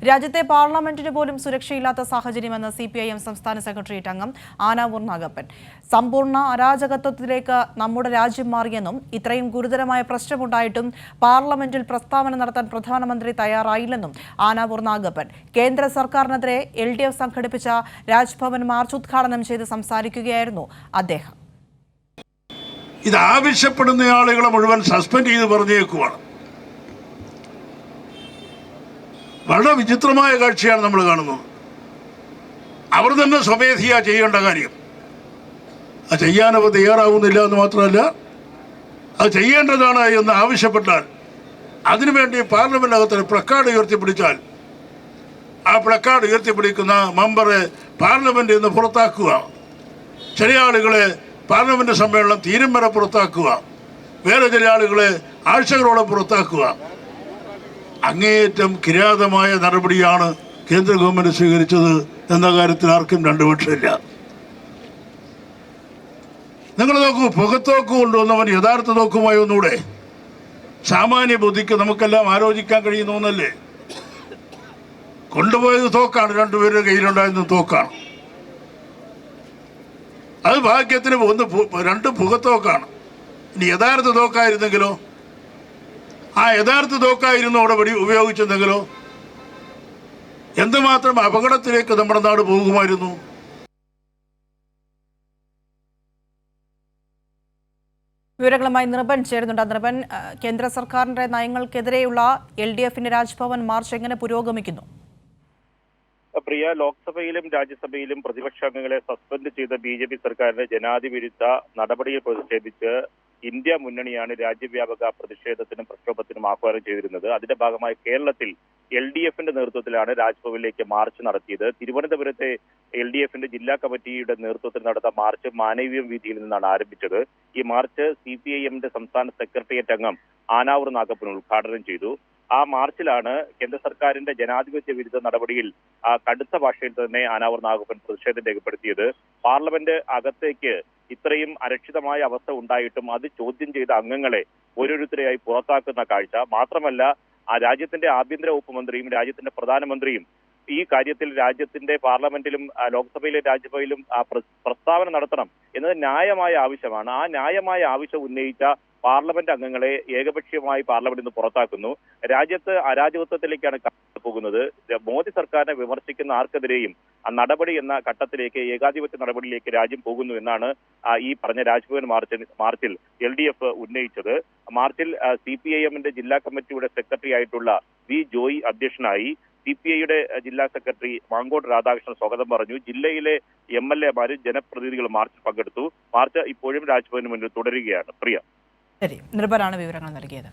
രാജ്യത്തെ പാർലമെന്റിന് പോലും സുരക്ഷയില്ലാത്ത സാഹചര്യമെന്ന് CPIM സംസ്ഥാന സെക്രട്ടേറിയറ്റ് അംഗം ആനാവൂർ നാഗപ്പൻ. സമ്പൂർണ്ണ അരാജകത്വത്തിലേക്ക് നമ്മുടെ രാജ്യം മാറിയെന്നും ഇത്രയും ഗുരുതരമായ പ്രശ്നമുണ്ടായിട്ടും പാർലമെന്റിൽ പ്രസ്താവന നടത്താൻ പ്രധാനമന്ത്രി തയ്യാറായില്ലെന്നും ആനാവൂർ നാഗപ്പൻ. കേന്ദ്ര സർക്കാരിനെതിരെ LDF സംഘടിപ്പിച്ച രാജ്ഭവൻ മാർച്ച് ഉദ്ഘാടനം ചെയ്ത് സംസാരിക്കുകയായിരുന്നു അദ്ദേഹം. ഇത് ആവശ്യപ്പെടുന്ന ആളുകളെ മുഴുവൻ സസ്പെൻഡ് ചെയ്ത് പറഞ്ഞേക്കുവാണ്. വളരെ വിചിത്രമായ കാഴ്ചയാണ് നമ്മൾ കാണുന്നത്. അവർ തന്നെ സ്വമേധയാ ചെയ്യേണ്ട കാര്യം അത് ചെയ്യാനവർ തയ്യാറാവുന്നില്ല എന്ന് മാത്രമല്ല, അത് ചെയ്യേണ്ടതാണ് എന്ന് ആവശ്യപ്പെട്ടാൽ അതിനുവേണ്ടി പാർലമെന്റിനകത്ത് പ്ലക്കാർഡ് ഉയർത്തിപ്പിടിച്ചാൽ ആ പ്ലക്കാർഡ് ഉയർത്തിപ്പിടിക്കുന്ന മെമ്പറെ പാർലമെന്റിൽ നിന്ന് പുറത്താക്കുക, ചില ആളുകളെ പാർലമെന്റ് സമ്മേളനം തീരും വരെ പുറത്താക്കുക, വേറെ ചില ആളുകളെ ആഴ്ചകളോളം പുറത്താക്കുക. അങ്ങേയറ്റം കിരാതമായ നടപടിയാണ് കേന്ദ്ര ഗവൺമെന്റ് സ്വീകരിച്ചത് എന്ന കാര്യത്തിൽ ആർക്കും രണ്ടുപക്ഷമില്ല. നിങ്ങൾ നോക്കൂ, പുകത്തോക്ക് കൊണ്ടുവന്നവൻ യഥാർത്ഥ തോക്കുമായി ഒന്നുകൂടെ. സാമാന്യ ബുദ്ധിക്ക് നമുക്കെല്ലാം ആലോചിക്കാൻ കഴിയുന്ന ഒന്നല്ലേ. കൊണ്ടുപോയത് തോക്കാണ്, രണ്ടുപേരുടെ കയ്യിലുണ്ടായിരുന്ന തോക്കാണ്. അത് ഭാഗ്യത്തിന് രണ്ട് പുകത്തോക്കാണ്. ഇനി യഥാർത്ഥ തോക്കായിരുന്നെങ്കിലോ, ആ യഥാർത്ഥ തോക്കായിരുന്നു അവിടെ ഉപയോഗിച്ചെന്നെങ്കിലോ എന്തുമാത്രം അപകടത്തിലേക്ക് നമ്മുടെ നാട് പോകുമായിരുന്നു. വിവരങ്ങളുമായി നിർഭൻ ചേരുന്നുണ്ട്. നിർഭൻ, കേന്ദ്ര സർക്കാരിന്റെ നയങ്ങൾക്കെതിരെയുള്ള LDFന്റെ രാജ്ഭവൻ മാർച്ച് എങ്ങനെ പുരോഗമിക്കുന്നു? പ്രിയ, ലോക്സഭയിലും രാജ്യസഭയിലും പ്രതിപക്ഷാംഗങ്ങളെ സസ്പെൻഡ് ചെയ്ത BJP സർക്കാരിന്റെ ജനാധിപത്യ നടപടിയിൽ പ്രതിഷേധിച്ച് ഇന്ത്യ മുന്നണിയാണ് രാജ്യവ്യാപക പ്രതിഷേധത്തിനും പ്രക്ഷോഭത്തിനും ആഹ്വാനം ചെയ്തിരുന്നത്. അതിന്റെ ഭാഗമായി കേരളത്തിൽ LDFന്റെ നേതൃത്വത്തിലാണ് രാജ്ഭവനിലേക്ക് മാർച്ച് നടത്തിയത്. തിരുവനന്തപുരത്തെ LDFന്റെ ജില്ലാ കമ്മിറ്റിയുടെ നേതൃത്വത്തിൽ നടന്ന മാർച്ച് മാനവീയം വീതിയിൽ നിന്നാണ് ആരംഭിച്ചത്. ഈ മാർച്ച് CPIMന്റെ സംസ്ഥാന സെക്രട്ടേറിയറ്റ് അംഗം ആനാവൂർ നാഗപ്പൻ ഉദ്ഘാടനം ചെയ്തു. ആ മാർച്ചിലാണ് കേന്ദ്ര സർക്കാരിന്റെ ജനാധിപത്യ വിരുദ്ധ നടപടിയിൽ കടുത്ത ഭാഷയിൽ തന്നെ ആനാവൂർ നാഗപ്പൻ പ്രതിഷേധം രേഖപ്പെടുത്തിയത്. പാർലമെന്റ് അകത്തേക്ക് ഇത്രയും അരക്ഷിതമായ അവസ്ഥ ഉണ്ടായിട്ടും അത് ചോദ്യം ചെയ്ത അംഗങ്ങളെ ഓരോരുത്തരെയായി പുറത്താക്കുന്ന കാഴ്ച മാത്രമല്ല, ആ രാജ്യത്തിന്റെ ആഭ്യന്തര വകുപ്പ് മന്ത്രിയും രാജ്യത്തിന്റെ പ്രധാനമന്ത്രിയും ഈ കാര്യത്തിൽ രാജ്യത്തിന്റെ പാർലമെന്റിലും ലോക്സഭയിലും രാജ്യസഭയിലും പ്രസ്താവന നടത്തണം എന്നത് ന്യായമായ ആവശ്യമാണ്. ആ ന്യായമായ ആവശ്യം ഉന്നയിച്ച പാർലമെന്റ് അംഗങ്ങളെ ഏകപക്ഷീയമായി പാർലമെന്റിൽ നിന്ന് പുറത്താക്കുന്നു. രാജ്യത്ത് അരാജകത്വത്തിലേക്കാണ് പോകുന്നത്. മോദി സർക്കാരിനെ വിമർശിക്കുന്ന ആർക്കെതിരെയും നടപടി എന്ന ഘട്ടത്തിലേക്ക്, ഏകാധിപത്യ നടപടിയിലേക്ക് രാജ്യം പോകുന്നു എന്നാണ് ഈ പറഞ്ഞ രാജ്ഭവൻ മാർച്ചിൽ LDF ഉന്നയിച്ചത്. മാർച്ചിൽ CPIMന്റെ ജില്ലാ കമ്മിറ്റിയുടെ സെക്രട്ടറി ആയിട്ടുള്ള V. ജോയി അധ്യക്ഷനായി. CPIയുടെ ജില്ലാ സെക്രട്ടറി മാങ്കോട് രാധാകൃഷ്ണൻ സ്വാഗതം പറഞ്ഞു. ജില്ലയിലെ MLA മാരും ജനപ്രതിനിധികളും മാർച്ചിൽ പങ്കെടുത്തു. മാർച്ച് ഇപ്പോഴും രാജ്ഭവന് മുന്നിൽ തുടരുകയാണ്. പ്രിയ, ശരി, നിർഭരാണ് വിവരങ്ങൾ നൽകിയത്.